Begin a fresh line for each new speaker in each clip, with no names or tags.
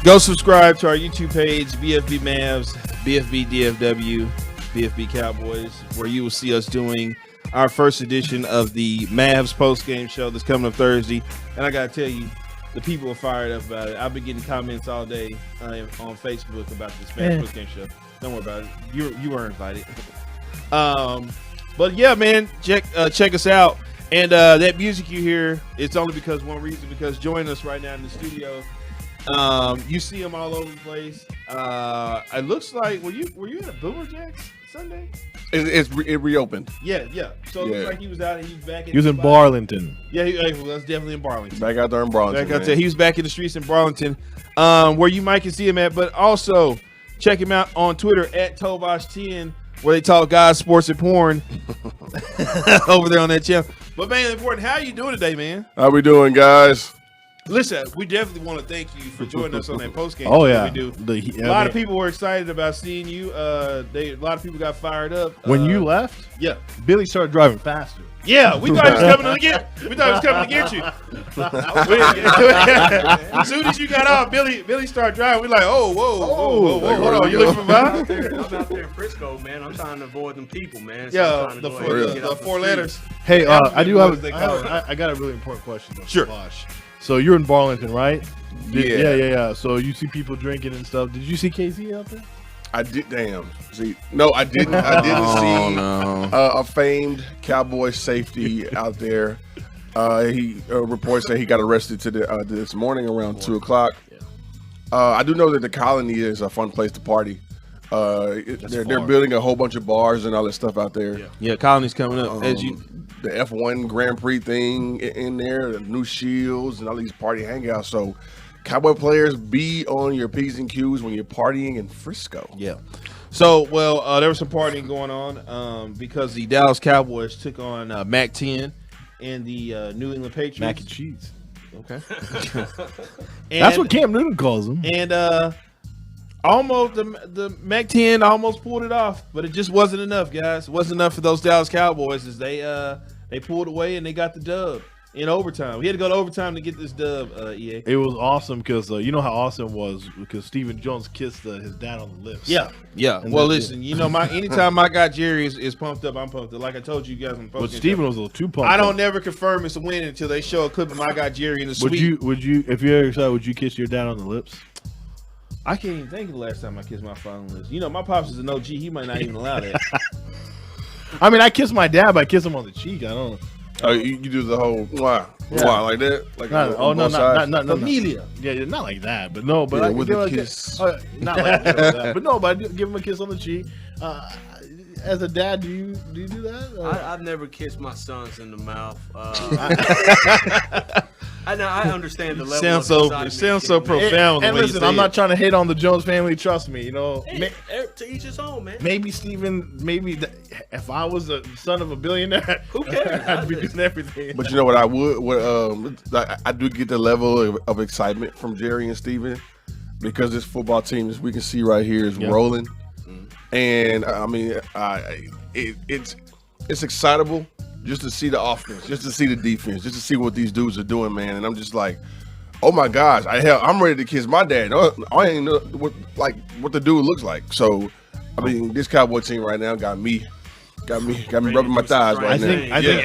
Go subscribe to our YouTube page, bFb Mavs, bFb DFW, bFb Cowboys, where you will see us doing our first edition of the Mavs post-game show that's coming up Thursday. And I got to tell you, the people are fired up about it. I've been getting comments all day on Facebook about this Mavs post-game show. Don't worry about it. You were invited. But yeah, man, check us out. And that music you hear, it's only because one reason, because join us right now in the studio. You see them all over the place. It looks like were you at a Boomer Jacks Sunday?
It reopened.
Yeah. So it looks like he was out and he was back.
He was in Barlington.
Yeah, he was definitely in Barlington.
Back out there in Barlington.
He was back in the streets in Barlington, where you might can see him at. But also check him out on Twitter at Tovash10, where they talk guys, sports, and porn over there on that channel. But mainly important, how you doing today, man?
How we doing, guys?
Listen, we definitely want to thank you for joining us on that postgame.
Oh yeah,
we do. A lot of people were excited about seeing you. A lot of people got fired up
when you left.
Yeah,
Billy started driving faster.
Yeah, we thought he was coming to get. We thought he was coming to get you. As soon as you got off, Billy started driving. We like, whoa, hold on, you looking for Bob?
I'm out there in Frisco, man. I'm trying to avoid them people, man. So
yeah, the four letters.
Hey, I do have. I got a really important question. Though,
sure.
Bosh. So you're in Barlington, right?
Yeah.
So you see people drinking and stuff. Did you see KC out there?
I did. Damn. See, no, I didn't. I didn't see a famed Cowboy safety out there. He reports that he got arrested this morning around 2:00. I do know that the Colony is a fun place to party. They're building a whole bunch of bars and all that stuff out there.
Yeah, Colony's coming up.
The F1 Grand Prix thing in there, the new shields and all these party hangouts. So Cowboy players, be on your P's and Q's when you're partying in Frisco.
Yeah. So, there was some partying going on because the Dallas Cowboys took on MAC-10 and the New England Patriots.
Mac and cheese.
Okay.
That's what Cam Newton calls them.
And almost the MAC-10 almost pulled it off, but it just wasn't enough, guys. It wasn't enough for those Dallas Cowboys as they pulled away and they got the dub in overtime. We had to go to overtime to get this dub, EA.
It was awesome because you know how awesome it was because Stephen Jones kissed his dad on the lips.
Yeah. And well, listen, you know, anytime my guy Jerry is pumped up, I'm pumped up. Like I told you guys on the
But Stephen was a little too pumped
I
up.
don't never confirm it's a win until they show a clip of my guy Jerry in the suite.
Would you, if you're excited, would you kiss your dad on the lips?
I can't even think of the last time I kissed my father on the lips. You know, my pops is an OG. He might not even allow that.
I mean, I kiss my dad, but I kiss him on the cheek. I don't know.
Oh, you do the whole why like that? Like
not
familia.
Yeah, not like that, but no, but
yeah,
I
with
give
a
kiss. Not like that, but no, but I do give him a kiss on the cheek. As a dad, do you do that?
I've never kissed my sons in the mouth. I understand the level.
It sounds so profound.
And listen, I'm not trying to hate on the Jones family. Trust me, you know.
Hey, to each his own, man.
Maybe Steven, if I was a son of a billionaire,
who cares?
I'd be doing everything.
But you know what I would? I do get the level of excitement from Jerry and Steven because this football team, as we can see right here, is rolling. And I mean, it's excitable just to see the offense, just to see the defense, just to see what these dudes are doing, man. And I'm just like, oh my gosh, I'm ready to kiss my dad. I ain't know what the dude looks like. So, I mean, this Cowboy team right now got me rubbing my thighs right now.
I think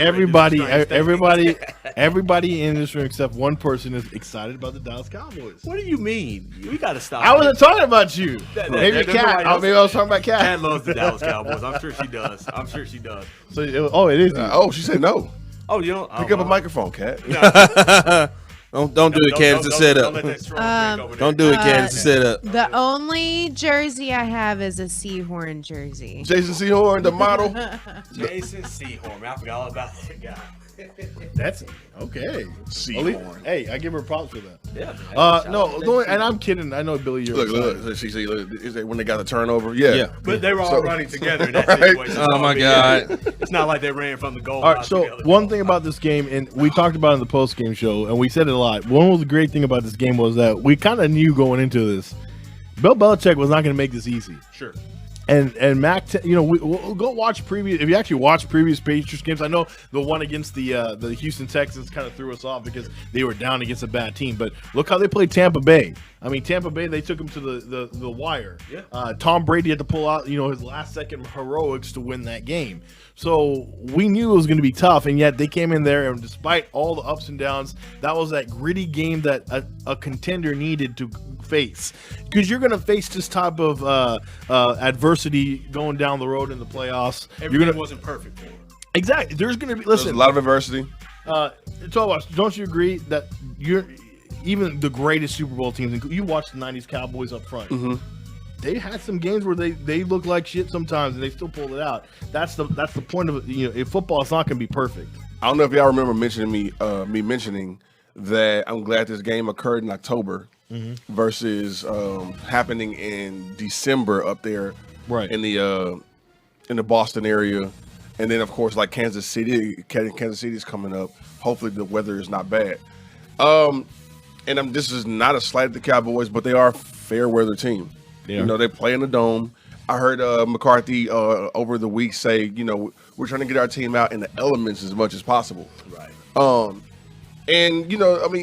everybody in this room except one person is excited about the Dallas Cowboys.
What do you mean? We got to stop.
I wasn't talking about you. Maybe Kat. Maybe I was talking about Kat.
Kat loves the Dallas Cowboys. I'm sure she does.
So, it is.
She said no.
Oh, you know,
pick up a microphone, Kat.
Don't do it, Kat. It's a setup. Don't do it, Kat. It's a setup.
The only jersey I have is a Seahorn jersey.
Jason Seahorn, the model.
Jason Seahorn. I forgot all about that guy.
That's okay.
Seahorn.
Hey, I give her props for that.
Yeah. Man.
No, and I'm kidding. I know Billy. You're
Look. See, is it when they got the turnover? Yeah.
But they were all running together in that
Right.
situation.
Oh, my God.
It's not like they ran from the goal.
All right,
line
so
together.
one thing about this game, and we talked about it in the post-game show, and we said it a lot. One was the great thing about this game was that we kind of knew going into this, Bill Belichick was not going to make this easy.
Sure.
And Mac, we'll go watch previous. If you actually watch previous Patriots games, I know the one against the Houston Texans kind of threw us off because they were down against a bad team. But look how they played Tampa Bay. I mean, Tampa Bay, they took him to the wire.
Yeah.
Tom Brady had to pull out, his last second heroics to win that game. So we knew it was going to be tough, and yet they came in there, and despite all the ups and downs, that was that gritty game that a contender needed to face, because you're going to face this type of adversity going down the road in the playoffs.
Everything wasn't perfect for him.
Exactly. There's going to be
There's a lot of adversity.
don't you agree that you're even the greatest Super Bowl teams? You watch the '90s Cowboys up front.
Mm-hmm.
They had some games where they look like shit sometimes, and they still pulled it out. That's the point of it. In football, it's not going to be perfect.
I don't know if y'all remember mentioning me mentioning that I'm glad this game occurred in October versus happening in December up there,
Right.
in the Boston area, and then of course like Kansas City is coming up. Hopefully the weather is not bad. And this is not a slight at the Cowboys, but they are a fair weather team.
Yeah.
They play in the dome. I heard McCarthy over the week say, we're trying to get our team out in the elements as much as possible.
Right.
And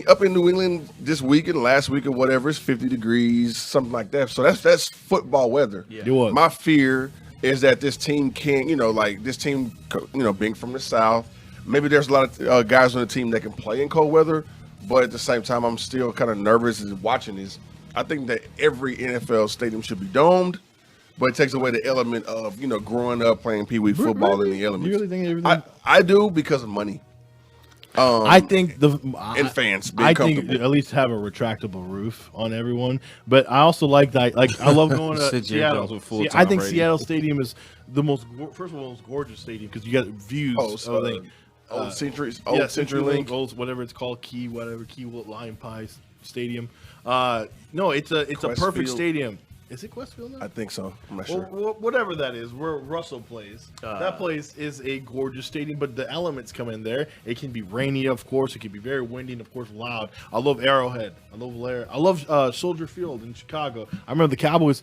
up in New England this week and last week or whatever, it's 50 degrees, something like that. So that's football weather.
Yeah.
It was.
My fear is that this team can't, this team, being from the South, maybe there's a lot of guys on the team that can play in cold weather, but at the same time, I'm still kind of nervous as watching this. I think that every NFL stadium should be domed, but it takes away the element of, growing up playing Pee Wee football in the elements.
You really think everything?
I do because of money.
I think
And fans being
I think
comfortable.
at least have a retractable roof on everyone. But I also like that. Like I love going to
Sit Jerry
Seattle.
Jones with full
I
Tom
think
Brady.
Seattle Stadium is the most gorgeous stadium because you got views.
Old Century
CenturyLink,
Link.
old whatever it's called, Key Lion Pie Stadium. No, it's a perfect
Questfield.
stadium. Is it Questfield now?
I think so. I'm not sure.
Well, whatever that is, where Russell plays, that place is a gorgeous stadium. But the elements come in there. It can be rainy, of course. It can be very windy and, of course, loud. I love Arrowhead. I love Soldier Field in Chicago. I remember the Cowboys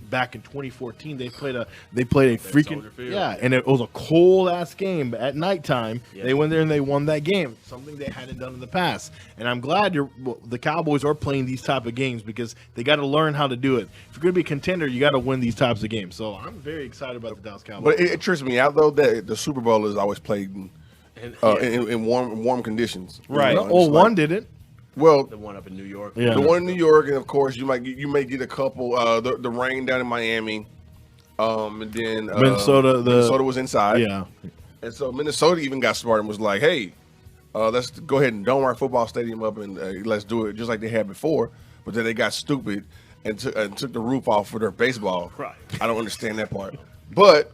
back in 2014. They played a freaking
Soldier Field.
and it was a cold ass game. But at nighttime,
Yeah.
they went there and they won that game. Something they hadn't done in the past. And I'm glad the Cowboys are playing these type of games because they got to learn how to do it. If you're going to be a contender, you got to win these types of games. So I'm very excited about the Dallas Cowboys.
But it trips me out though that the Super Bowl is always played in warm conditions.
Right.
It's
Well,
like-
one didn't.
Well,
The one up in New York.
Yeah.
the one in New York, and of course you may get a couple. The rain down in Miami, and then Minnesota was inside.
Yeah.
And so Minnesota even got smart and was like, "Hey, let's go ahead and dome our football stadium up and let's do it just like they had before." But then they got stupid and took the roof off for their baseball.
Right.
I don't understand that part. But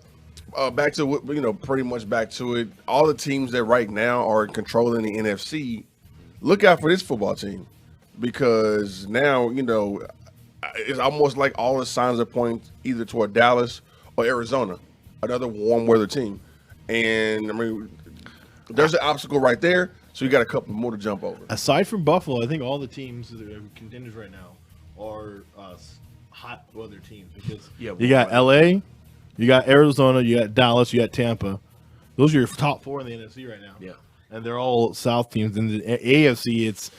back to pretty much back to it. All the teams that right now are controlling the NFC, look out for this football team because now it's almost like all the signs are pointing either toward Dallas or Arizona, another warm weather team. And I mean, there's an obstacle right there, so you got a couple more to jump over.
Aside from Buffalo, I think all the teams that are contenders right now are hot weather teams because
Yeah,
you got LA, you got Arizona, you got Dallas, you got Tampa. Those are your top four in the NFC right now.
Yeah.
And they're all South teams. In the AFC, it's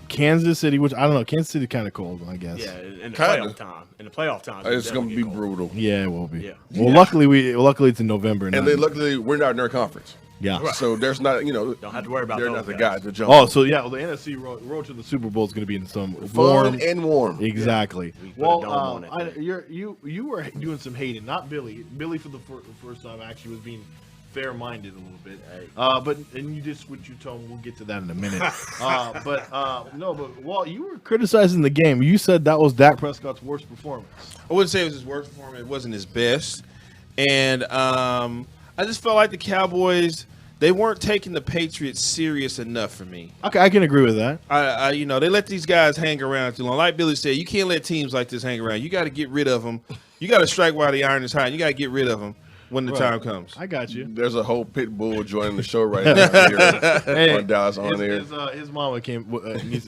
Kansas City, which I don't know. Kansas City kind of cold, I guess.
Yeah, in the
Kinda.
playoff time. In the playoff time,
It's going to be
cold.
brutal.
Yeah, it will be.
Yeah.
Well, luckily it's in November.
And then luckily, we're not in their conference.
yeah.
Right.
So there's not,
Don't have to worry about
they're
those
not the
guys.
guys to jump.
Oh, so yeah, well, the NFC road to the Super Bowl is going to be in some
fun and warm.
Exactly.
We put a
Well,
dome on it.
you were doing some hating, not Billy. Billy for the first time actually was being fair-minded a little bit. But you did switch your tone. We'll get to that in a minute. But Walt, you were criticizing the game. You said that was Dak Prescott's worst performance.
I wouldn't say it was his worst performance. It wasn't his best. And I just felt like the Cowboys, they weren't taking the Patriots serious enough for me.
Okay, I can agree with that.
They let these guys hang around too long. Like Billy said, you can't let teams like this hang around. You got to get rid of them. You got to strike while the iron is hot. You got to get rid of them when the time comes.
I got you.
There's a whole pit bull joining the show right now. Here on Dallas on there.
His mama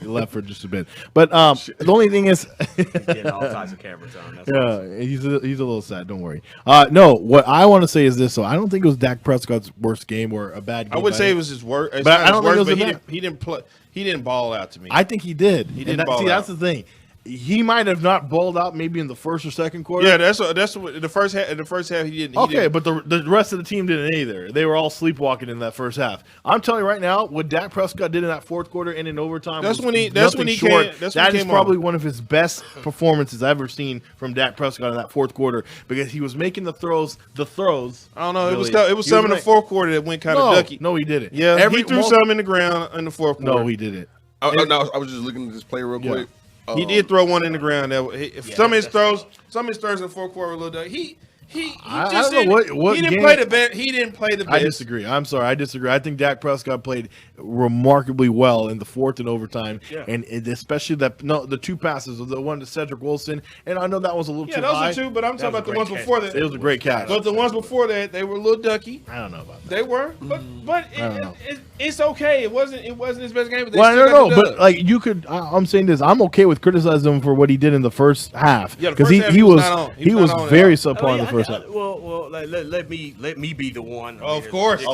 left for just a bit, but the only thing is,
Getting all types of camera time. That's
he's a little sad. Don't worry. No, what I want to say is this. So I don't think it was Dak Prescott's worst game or a bad game.
I would say it was his worst.
But I don't think it was
he didn't play. He didn't ball out to me.
I think he did.
He didn't ball out.
That's the thing. He might have not balled out maybe in the first or second quarter.
Yeah, that's what the first half. In the first half, he didn't.
But the rest of the team didn't either. They were all sleepwalking in that first half. I'm telling you right now, what Dak Prescott did in that fourth quarter and in overtime. That is probably one of his best performances I've ever seen from Dak Prescott in that fourth quarter because he was making the throws. I
don't know. Really. It was some in the fourth quarter that went kind of ducky.
No, he didn't.
Yeah, he threw some in the ground in the fourth quarter.
No, he didn't.
I was just looking at this play real quick.
He did throw one in the ground. Some of his throws in the fourth quarter were a little ducky.
I don't know what
he didn't
game.
Play the best. He didn't play the best.
I disagree. I'm sorry. I disagree. I think Dak Prescott played remarkably well in the fourth and overtime, and especially the two passes, the one to Cedric Wilson, and I know that was a little too high.
Those are two, but I'm talking about the ones before that.
It was a great catch.
But the ones before that, they were a little ducky.
I don't know about that.
They were, but it's okay. It wasn't his best game. But
I don't know. But like you could, I'm saying this. I'm okay with criticizing him for what he did in the first half because he was very subpar in the first half.
Well, let me be the one.
Of course.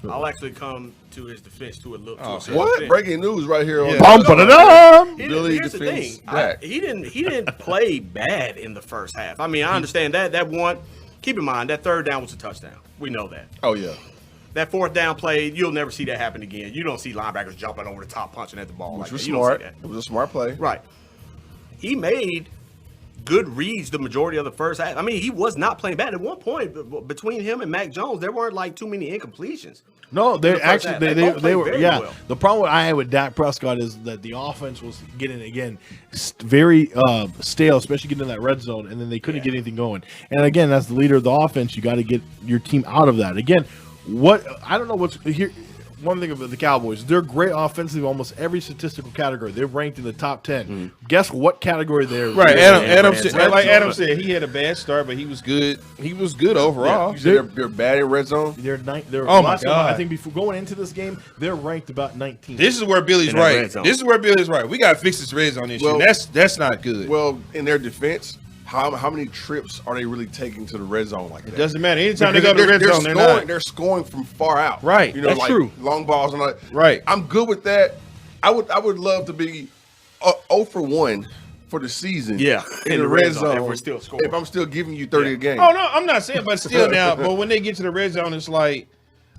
I'll actually come to his defense to a little.
What breaking news right here?
On
Billy
Here's the
defends
thing.
Dak.
He didn't play bad in the first half. I mean, I understand that one. Keep in mind that third down was a touchdown. We know that.
Oh yeah.
That fourth down play, you'll never see that happen again. You don't see linebackers jumping over the top, punching at the ball.
Which
like
was
that.
smart. It was a smart play.
Right. He made good reads the majority of the first half. I mean, he was not playing bad. At one point, between him and Mac Jones, there weren't like too many incompletions.
No, they were. Yeah,
well.
The problem I had with Dak Prescott is that the offense was getting very stale, especially getting in that red zone, and then they couldn't get anything going. And again, as the leader of the offense, you got to get your team out of that. Again, I don't know what's here. One thing about the Cowboys, they're great offensively, almost every statistical category. They're ranked in the top 10. Guess what category they're
right. Adam said, he had a bad start, but he was good. He was good overall.
Yeah, they're bad in red zone.
Oh my God! I think before going into this game, they're ranked about 19.
This is where Billy's right. We got to fix this red zone issue. That's not good.
Well, in their defense, how many trips are they really taking to the red zone like that?
It doesn't matter. Anytime they go to the red zone,
they're scoring from far out.
Right.
That's
like
true.
Long balls and all that.
Right.
I'm good with that. I would love to be 0 for 1 for the season.
Yeah.
In the red zone.
If we're still scoring.
If I'm still giving you 30 a game.
Oh no, I'm not saying, but still now. But when they get to the red zone, it's like.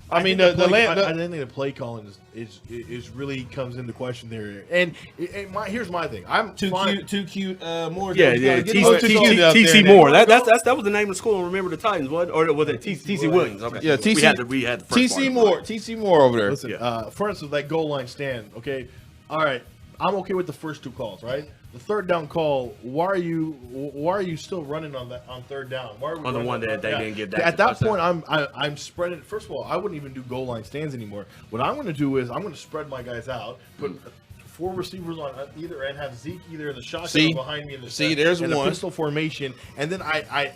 I think
the play calling is really comes into question there. And here's my thing. I'm
too cute. More.
TC Moore. That was the name of the school. Remember the Titans, what? Or was it TC Williams? Okay.
Yeah,
we had the first
TC Moore. TC Moore over there.
Listen, for instance, that goal line stand. Okay, all right. I'm okay with the first two calls, right? The third down call. Why are you still running on third down? Why are we
on the one that they didn't give that?
At that point, I'm spreading. First of all, I wouldn't even do goal line stands anymore. What I'm going to do is I'm going to spread my guys out, put 4 receivers on either end, have Zeke either in the shotgun behind me in the
there's
in
one
a pistol formation, and then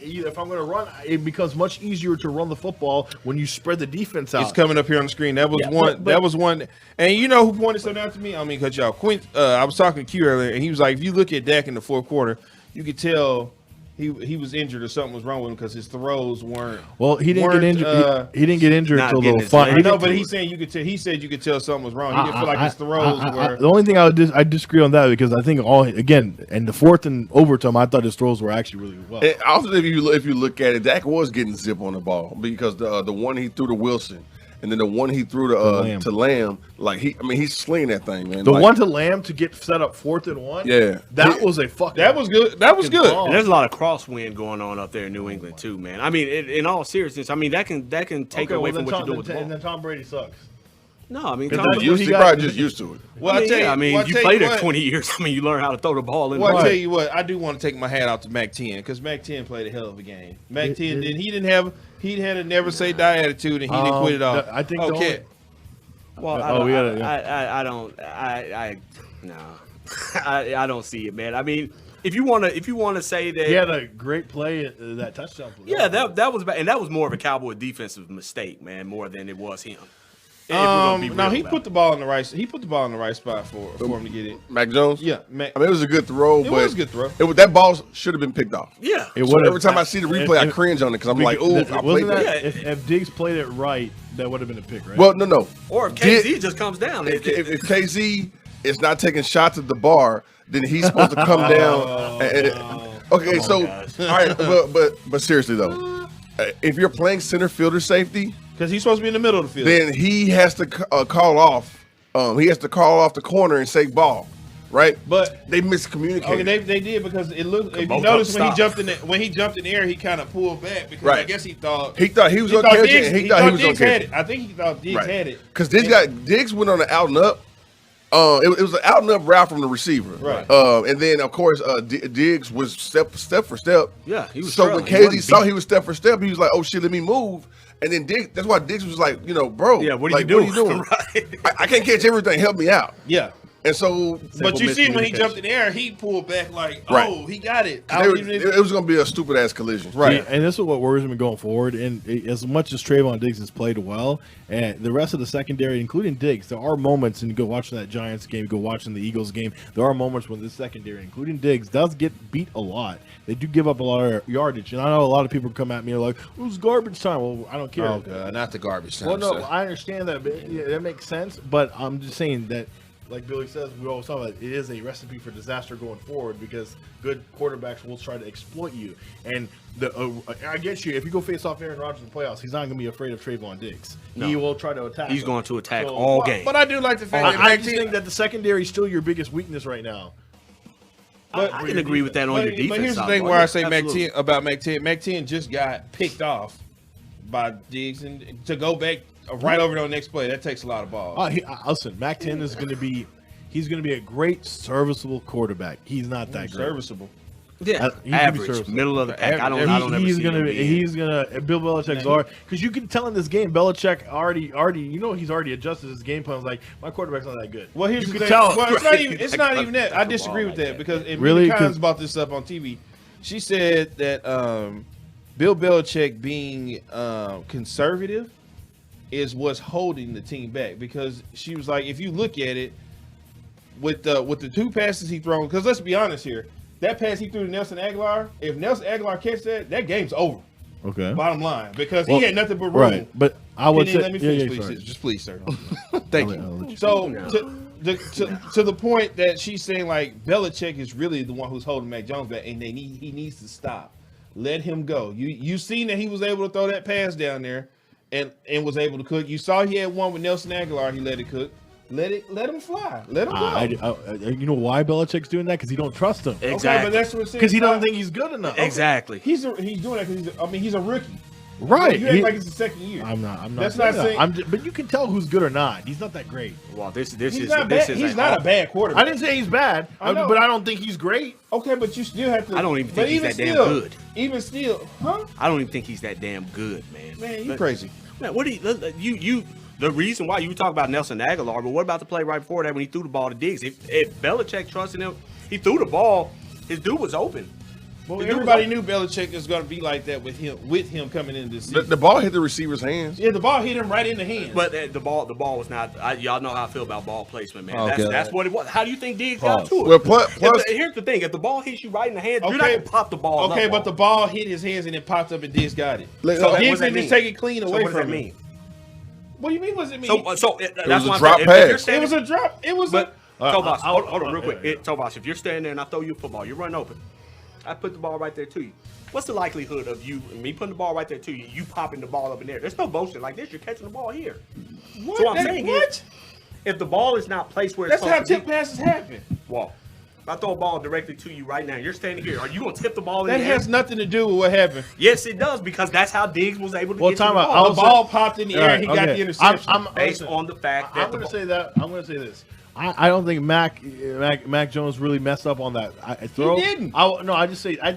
if I'm going to run, it becomes much easier to run the football when you spread the defense out.
It's coming up here on the screen. That was one. That was one. And you know who pointed something out to me? I mean, cut you off. I was talking to Q earlier, and he was like, if you look at Dak in the fourth quarter, you could tell he was injured or something was wrong with him because his throws weren't.
Well, he didn't get injured. He didn't get injured until the final.
No, but he's saying you could tell. He said you could tell something was wrong. He didn't feel like his throws were.
The only thing I disagree on that because I think in the fourth and overtime, I thought his throws were actually really well.
And also, if you look at it, Dak was getting zip on the ball because the one he threw to Wilson. And then the one he threw to Lamb, he's slinging that thing, man.
The one to Lamb to get set up 4th and 1, that was good.
That was good.
And there's a lot of crosswind going on up there in New England too, man. I mean, in all seriousness, I mean that can take away from what you do with the ball.
And then Tom Brady sucks.
No, I mean,
he probably just used to it.
Well, you played there 20 years. I mean, you learn how to throw the ball in.
Well, I tell you what, I do want to take my hat off to Mac 10 because Mac 10 played a hell of a game. Mac 10 he didn't have he had a never say die attitude, and he didn't quit it off.
I think
okay.
Well, I don't see it, man. I mean, if you want to say that
he had a great play that touchdown play.
Yeah, that was bad, and that was more of a Cowboy defensive mistake, man, more than it was him.
No, he put the ball in the right. He put the ball in the right spot for him to get it.
Mac Jones.
Yeah,
I mean it was a good throw.
It was a good throw.
That ball should have been picked off.
Yeah,
every time I see the replay, I cringe on it because I'm like, "Oh, I played that."
Yeah, if Diggs played it right, that would have been a pick, right?
Well, no.
Or if KZ just comes down.
If KZ is not taking shots at the bar, then he's supposed to come down. Okay, so all right, but seriously though, if you're playing center fielder safety.
Because he's supposed to be in the middle of the field.
Then he has to call off. He has to call off the corner and say ball, right?
But
they miscommunicated.
Okay, they did because it looked. If you notice when he jumped in the air, he kind of pulled back because I guess he thought
he was going to catch it. He thought he was going to catch it.
I think he thought Diggs had it
because Diggs went on an out and up. It was an out and up route from the receiver,
right?
And then of course Diggs was step for step.
Yeah, he was.
So when KZ saw he was step for step, he was like, "Oh shit, let me move." And then Diggs, that's why Diggs was like, bro.
Yeah, what are
like,
you doing?
What are you doing?
Right.
I can't catch everything. Help me out.
Yeah.
And so,
but you see when he jumped in the air, he pulled back like, he got it.
It was going to be a stupid ass collision,
right? And this is what worries me going forward. And as much as Trayvon Diggs has played well, and the rest of the secondary, including Diggs, there are moments. And you go watching that Giants game, you go watching the Eagles game. There are moments when this secondary, including Diggs, does get beat a lot. They do give up a lot of yardage, and I know a lot of people come at me and are like, "It was garbage time." Well, I don't care.
Oh, God, not the garbage time.
Well, no, I understand that. But, that makes sense. But I'm just saying that. Like Billy says, we always talk about it is a recipe for disaster going forward because good quarterbacks will try to exploit you. And I get you. If you go face off Aaron Rodgers in the playoffs, he's not going to be afraid of Trayvon Diggs. No. He will try to attack.
He's going to attack
So,
all game.
But I do like the fact that
I just think that the secondary is still your biggest weakness right now.
But I can agree with that on your defense.
But here's the thing where I say Mac 10 just got picked off by Diggs, and to go back right over to the next play, that takes a lot of balls.
Listen, Mac 10 is going to be a great serviceable quarterback. He's not that great.
Serviceable.
Yeah, average, middle of the pack. I don't ever
he's
see
gonna
him
he's gonna Bill Belichick's because you can tell in this game Belichick already he's already adjusted his game plan. Like my quarterback's not that good.
Well, here's the thing.
Tell.
Well, it's not even that. I disagree with that because Mina Collins brought this up on TV. She said that Bill Belichick being conservative is what's holding the team back because she was like, if you look at it with the two passes he thrown, because let's be honest here, that pass he threw to Nelson Aguilar, if Nelson Aguilar catch that game's over. Okay. Bottom line, because he had nothing but room.
Right, but I would say,
let me finish, please. Just please, sir. Thank you. So to the point that she's saying, like, Belichick is really the one who's holding Mac Jones back, and he needs to stop. Let him go. You seen that he was able to throw that pass down there, and was able to cook. You saw he had one with Nelson Aguilar. He let it cook. Let him fly. Let him go.
You know why Belichick's doing that? Because he don't trust him.
Exactly.
Okay, but that's what
because he doesn't think he's good enough.
Exactly.
He's doing that because he's a rookie.
Right.
You act like it's the second year.
I'm not.
That's not saying.
But you can tell who's good or not. He's not that great.
Well,
he's not a bad quarterback.
I didn't say he's bad, but I don't think he's great.
Okay, but you still have to.
I don't even think he's that damn good.
Even still, huh?
I don't even think he's that damn good, man.
Man, you crazy.
Man, what do you? The reason why you talk about Nelson Aguilar, but what about the play right before that when he threw the ball to Diggs? If Belichick trusted him, he threw the ball. His dude was open.
Well, everybody knew Belichick was going to be like that with him coming in this season.
The ball hit the receiver's hands.
Yeah, the ball hit him right in the hands.
But the ball was not. Y'all know how I feel about ball placement, man. That's what it was. How do you think Diggs got to it?
Well, plus,
here's the thing: if the ball hits you right in the hands, you're not gonna pop the ball.
Okay, but the ball hit his hands and it popped up and Diggs got it.
So
Diggs didn't just take it clean away from him.
What does that mean?
What do you mean? What does it mean?
So
that's a drop pass.
It was a drop. It was.
But Tobas, hold on real quick. Tobas, if you're standing there and I throw you a football, you run open. I put the ball right there to you. What's the likelihood of me putting the ball right there to you, you popping the ball up in there? There's no motion like this. You're catching the ball here.
What?
So what I'm saying is, if the ball is not placed where it's
supposed to be. That's how tip passes happen.
Well, if I throw a ball directly to you right now, you're standing here. Are you going to tip the ball in
the air? That has nothing to do with what happened.
Yes, it does, because that's how Diggs was able to get
the ball. The ball popped in the air and he got the interception.
Based on the fact that
I'm going to say this. I don't think Mac Jones really messed up on that throw.
He didn't.
I would say I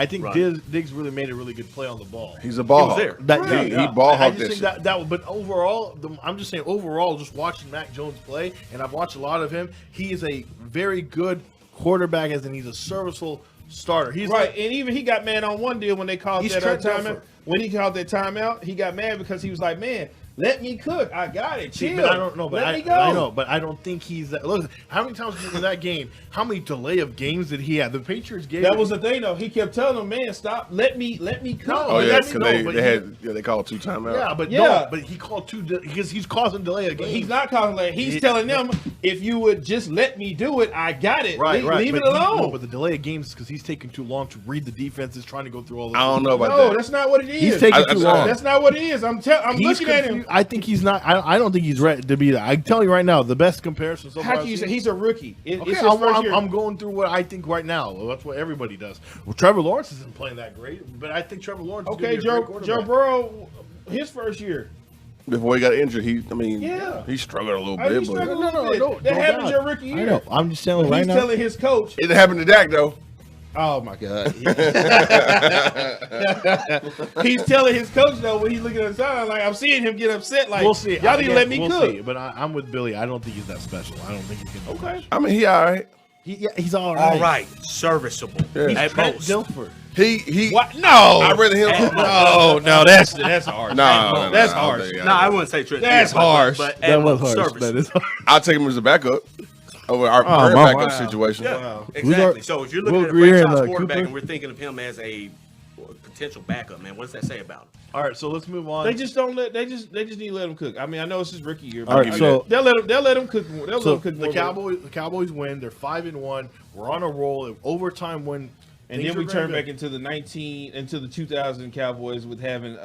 think
Right.
Diggs really made a really good play on the ball.
He's a ball.
He was there.
He ball
I
hogged
just think that. But overall, I'm just saying overall, just watching Mac Jones play, and I've watched a lot of him. He is a very good quarterback, as in he's a serviceable starter. He's
Right, and even he got mad on one deal when they called
He's
that
Trent
timeout.
Dilfer.
When he called that timeout, he got mad because he was like, "Man, let me cook. I got it. Chill.
But I don't know. But
let me go."
I know, but I don't think he's that. Look, how many times in that game? How many delay of games did he have? The Patriots gave.
That was the thing, though. He kept telling them, "Man, stop. Let me cook."
No,
Oh yeah,
let me
because
know,
they called 2 timeouts.
Yeah, but
Yeah.
no, but he called because he's causing delay of
But
games.
he's not calling that. He's telling them, "If you would just let me do it, I got it.
right.
Leave it
but
alone."
No, but the delay of games is because he's taking too long to read the defenses, trying to go through all this.
I don't know about
No,
that.
that's not what it is.
He's taking too long.
That's not what it is. I'm
He's
looking at him.
confused. I think he's not. I don't think he's ready to be that. I'm telling you right now, the best comparison so far.
How can you say he's a rookie? It's
Okay,
his first year.
I'm going through what I think right now. Well, that's what everybody does. Well, Trevor Lawrence isn't playing that great, but I think Trevor Lawrence. Is
Okay,
gonna be a great
Joe
quarterback.
Burrow, his first year.
Before he got injured,
Yeah.
he struggled a little
I mean,
bit,
he
but
struggled
it
a little bit.
no,
That
no
happens
doubt.
your rookie year.
I know. I'm just telling you
But
right
he's
now.
telling his coach,
didn't happen to Dak though.
"Oh my God." He's telling his coach though when he's looking at the sideline, like, I'm seeing him get upset. Like,
We'll see.
y'all need to let me
we'll
cook.
see. But I'm with Billy. I don't think he's that special. I don't think he's gonna. be
Okay.
much.
I mean, he all right.
He's all right.
All right, serviceable
Yeah.
at
Trent
most.
Dilfer.
He.
What? No.
I rather him.
No, that's harsh.
No,
That's
I don't
harsh.
think-
No, I wouldn't say Trent.
That's
Dilfer,
harsh.
But
That
at
was
most
harsh.
serviceable.
That is harsh.
I'll take him as a backup over our
Oh,
current
my
backup
wow.
situation.
Yeah,
Wow.
exactly.
Will
So if you're looking at a
Greer and,
franchise quarterback
Cooper?
and we're thinking of him as a potential backup, man, what does that say about him?
All right, so let's move on.
They just don't let. They just need to let him cook. I mean, I know it's his rookie year.
All right,
but
so-
they'll let him. They'll let him cook. They'll
So
let him cook
the
more.
Cowboys win. They're 5-1. We're on a roll. If overtime win,
And then we turn back into the 2000 Cowboys with having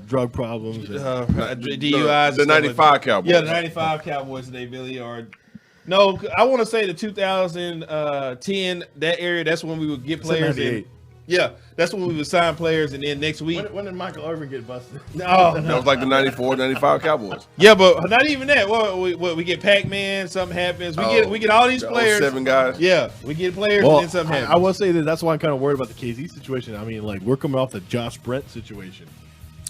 drug problems.
DUIs.
The 95 Cowboys.
Yeah, the 95 Cowboys today, Billy. Or no, I want to say the 2010 that area. That's when we would get players in.
98.
Yeah, that's when we would sign players, and then next week.
When did Michael Irvin get busted?
No,
That was like the 94, 95 Cowboys.
yeah, but not even that. Well, we get Pac-Man. Something happens. We get all these
The
players.
07 guys.
Yeah, we get players,
Well,
and then something happens.
I will say that's why I'm kind of worried about the KZ situation. I mean, like, we're coming off the Josh Brent situation.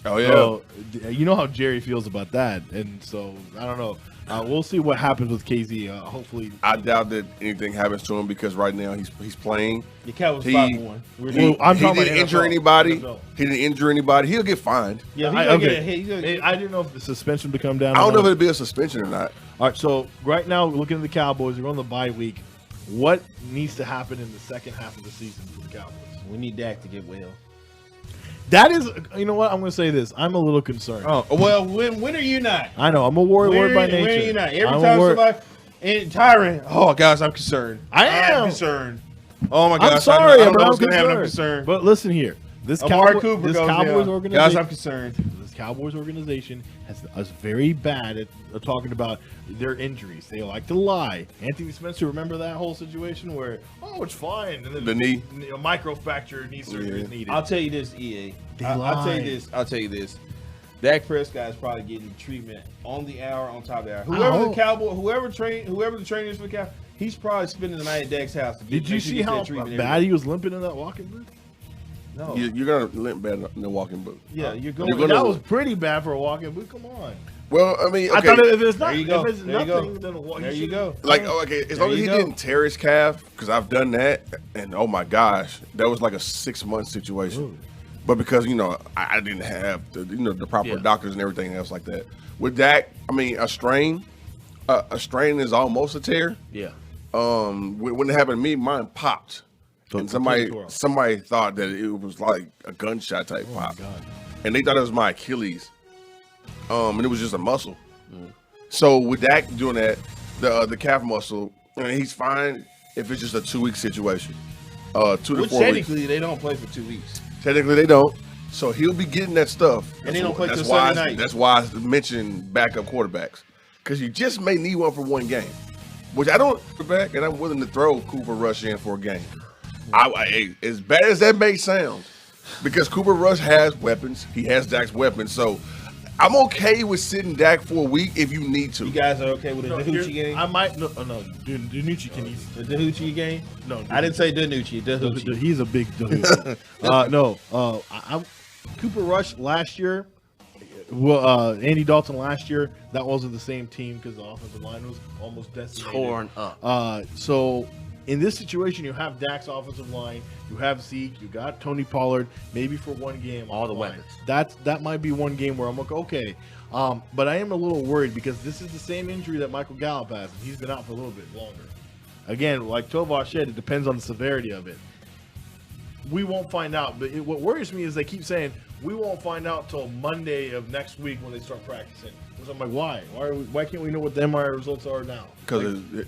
Oh yeah.
So, you know how Jerry feels about that. And so, I don't know. We'll see what happens with KZ. Hopefully.
I doubt that anything happens to him because right now he's playing.
the Cowboys
He-
5-1.
Well, I'm
he
talking
didn't
about
injure
NFL.
anybody.
NFL.
He didn't injure anybody. He'll get fined.
Yeah,
I
he's
I didn't know if the suspension would come down.
I
or
don't know if
not.
it'd be a suspension or not.
All right, so right now, looking at the Cowboys, they're on the bye week. What needs to happen in the second half of the season for the Cowboys?
We need Dak to get well.
That is, you know what? I'm going to say this. I'm a little concerned.
Oh well, when are you not?
I know. I'm a word by nature.
When are you not? Every
I'm a
time
word-
somebody and Tyron, oh guys, I'm concerned.
I am.
I'm concerned. Oh my gosh,
I'm sorry,
I don't
but
know
I'm
what's gonna happen. I'm
concerned.
concerned.
But listen here. This
Amari
Cowboy,
Cooper
this
goes
Cowboys
down.
organization,
Guys, I'm concerned.
this Cowboys organization is very bad at talking about their injuries. They like to lie. Anthony Spencer, remember that whole situation where, oh, it's fine, and then
The knee.
a microfracture knee surgery is
Yeah.
needed.
I'll tell you this, EA.
They
I'll tell you
lie.
this. I'll tell you this. Dak Prescott is probably getting treatment on the hour, on top of the hour. Whoever the trainer is for the Cowboys, he's probably spending the night at Dak's house. To
Did you
make sure he
see
gets
how
that treatment
bad
every
he was limping in that walking booth?
day. No.
You're gonna limp bad in the walking boot.
Yeah, you're going.
You're gonna-
That was pretty bad for a walking booth. Come on.
Well, I mean,
I
okay.
thought if it's not,
There you go.
if it's
There you go.
nothing, then
There you go.
Like, oh, okay, as
There
long as
you
he
go.
didn't tear his calf, because I've done that, and oh my gosh, that was like a 6-month situation. But because I didn't have the proper doctors and everything else like that. With Dak, I mean, a strain is almost a tear.
Yeah.
When it happened to me, mine popped, and somebody thought that it was like a gunshot type pop, and they thought it was my Achilles, and it was just a muscle. So with Dak doing that, the calf muscle, he's fine if it's just a 2-week situation, 2 to
Which
4 weeks.
technically they don't play for 2 weeks.
Technically, they don't. So he'll be getting that stuff.
And they don't play
That's
till
why.
Sunday night.
That's why I mentioned backup quarterbacks, because you just may need one for one game. Which I don't back, and I'm willing to throw Cooper Rush in for a game. As bad as that may sound, because Cooper Rush has weapons, he has Dak's weapons. So I'm okay with sitting Dak for a week if you need to.
You guys are okay with the Danucci game?
I might no Danucci can eat
The Danucci game?
no.
I didn't say Danucci. Danucci.
He's a big I'm Cooper Rush last year. Well, Andy Dalton last year, that wasn't the same team because the offensive line was almost decimated.
Torn up.
So in this situation, you have Dak's offensive line, you have Zeke, you got Tony Pollard, maybe for one game.
All the
line.
weapons.
That might be one game where I'm like, okay. But I am a little worried because this is the same injury that Michael Gallup has, and he's been out for a little bit longer. Again, like Tovar said, it depends on the severity of it. We won't find out. But what worries me is they keep saying we won't find out till Monday of next week when they start practicing. So I'm like, why? Why can't we know what the MRI results are now?
Because the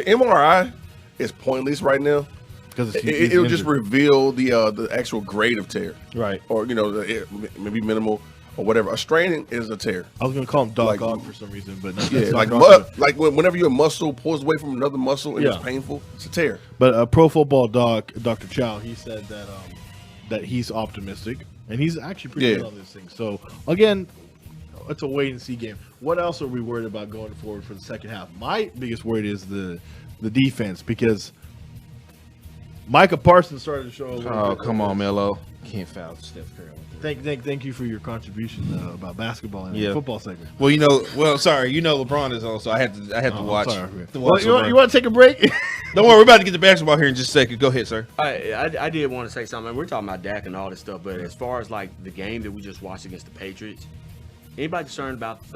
MRI is pointless right now.
Because
It'll just reveal the actual grade of tear,
right.
or maybe minimal or whatever. A strain is a tear.
I was gonna call him dog
Like-
for some reason, but
Yeah, whenever your muscle pulls away from another muscle and
Yeah.
it's painful, it's a tear.
But Pro Football Doc, Dr. Chow, he said that he's optimistic and he's actually pretty good on this thing. So again, it's a wait and see game. What else are we worried about going forward for the second half? My biggest worry is the defense because Micah Parsons started to show a little
Oh,
bit.
come on, Melo. Can't foul Steph Curry.
Thank you for your contribution about basketball and the
Yeah.
football segment.
Well, LeBron is on, so I had to watch.
Sorry.
To watch
Well,
LeBron.
you want to take a break?
Don't worry, we're about to get to basketball here in just a second. Go ahead, sir.
I did want to say something. We're talking about Dak and all this stuff, but as far as like the game that we just watched against the Patriots, anybody concerned about the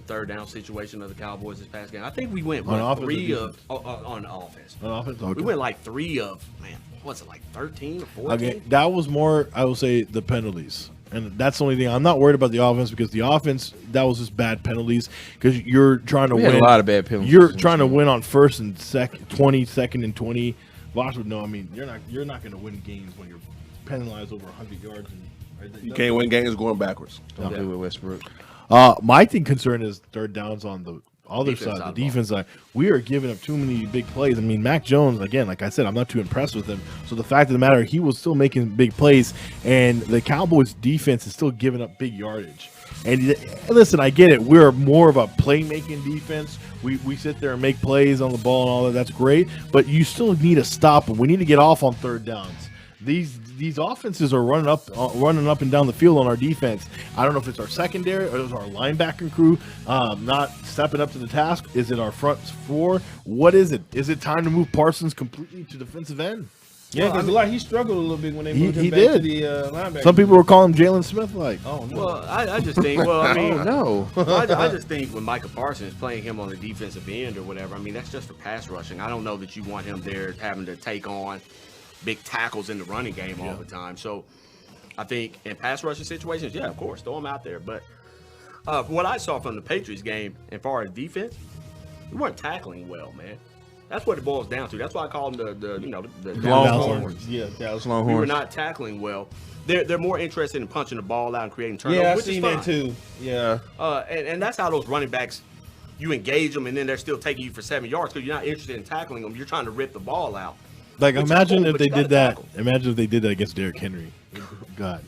third down situation of the Cowboys this past game? I think we went
On offense or
three
defense?
on offense.
On offense? Okay.
We went like 3 of, man, what's it, like 13 or 14?
Okay, that was more, I will say, the penalties. And that's the only thing. I'm not worried about the offense because the offense, that was just bad penalties because you're trying to
We
win.
had a lot of bad penalties.
You're trying to win on first and second, 20, second and 20. Voss would know. I mean, you're not going to win games when you're penalized over 100 yards.
You can't win games going backwards.
Don't do it, Westbrook.
My concern is third downs on the other
Defense
side,
side
the
of the
defense side. We are giving up too many big plays. I mean, Mac Jones, again, like I said, I'm not too impressed with him. So the fact of the matter, he was still making big plays, and the Cowboys defense is still giving up big yardage. And listen, I get it. We're more of a playmaking defense. We sit there and make plays on the ball and all that. That's great. But you still need to stop them. We need to get off on third downs. These offenses are running up and down the field on our defense. I don't know if it's our secondary or it's our linebacking crew not stepping up to the task. Is it our front four? What is it? Is it time to move Parsons completely to defensive end?
Yeah, because he struggled a little bit when they moved him
he
back
did.
to the linebacker.
Some people were calling him Jalen Smith like.
Oh no.
Well, I just think, I mean,
no.
I just think when Micah Parsons playing him on the defensive end or whatever, I mean, that's just for pass rushing. I don't know that you want him there having to take on big tackles in the running game all the time. So I think in pass rushing situations, yeah, of course, throw him out there. But what I saw from the Patriots game, as far as defense, we weren't tackling well, man. That's what it boils down to. That's why I call them the
Longhorns. Yeah, Dallas Longhorns.
We were not tackling well. They're more interested in punching the ball out and creating turnovers.
Yeah, I've
which is
seen
fine.
that too. Yeah.
And that's how those running backs, you engage them and then they're still taking you for 7 yards because you're not interested in tackling them. You're trying to rip the ball out.
Like,
Which is
imagine
cool,
if
but
they
you gotta
did that.
tackle.
Imagine if they did that against Derrick Henry. God,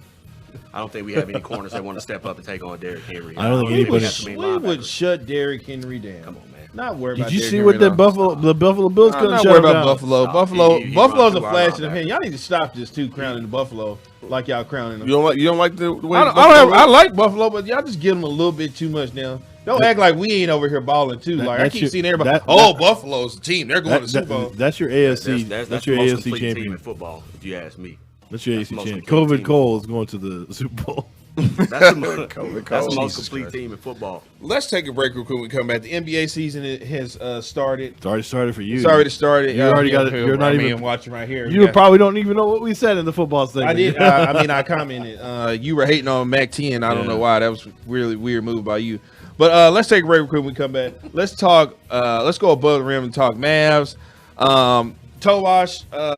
I don't think we have any corners that want to step up and take on Derrick Henry.
I don't think
we
anybody-
have too many
We would
linebackers.
shut Derrick Henry down.
Come on, man.
Not worried
did
about
you
Derrick
see
Henry
what
at all.
the Buffalo Bills
I'm
couldn't
not
shut
worried
him
about
down?
Buffalo.
Stop.
Buffalo.
He
Buffalo's a
runs
flash
too
in the
hard.
pan. Y'all need to stop this too, crowning the Buffalo like y'all crowning them.
You don't like the way
I like Buffalo, but y'all just give them a little bit too much now. Don't act like we ain't over here balling too. Like I
that's
keep
your-
seeing everybody.
that-
Buffalo's the team. They're going to the Super Bowl.
That's your AFC.
That's
That's
the
your
most
AFC
complete team
champion.
in football, if you ask me.
That's your
That's the
AFC
most
champion.
complete
COVID
team.
Cole is going to the Super Bowl.
That's the most,
COVID
that's the
Cole.
most
Jesus
complete
Christ.
team in football.
Let's take a break real quick when we come back. The NBA season has started.
It's already started for you.
It's already started.
You already got it.
here,
You're not
I mean,
even-
watching right here.
You
We got-
probably don't even know what we said in the football segment.
I did. I commented. You were hating on Mac 10. I don't
Yeah.
know why. That was really weird move by you. But let's take a break real quick when we come back. Let's talk. Let's go above the rim and talk Mavs. Toe wash.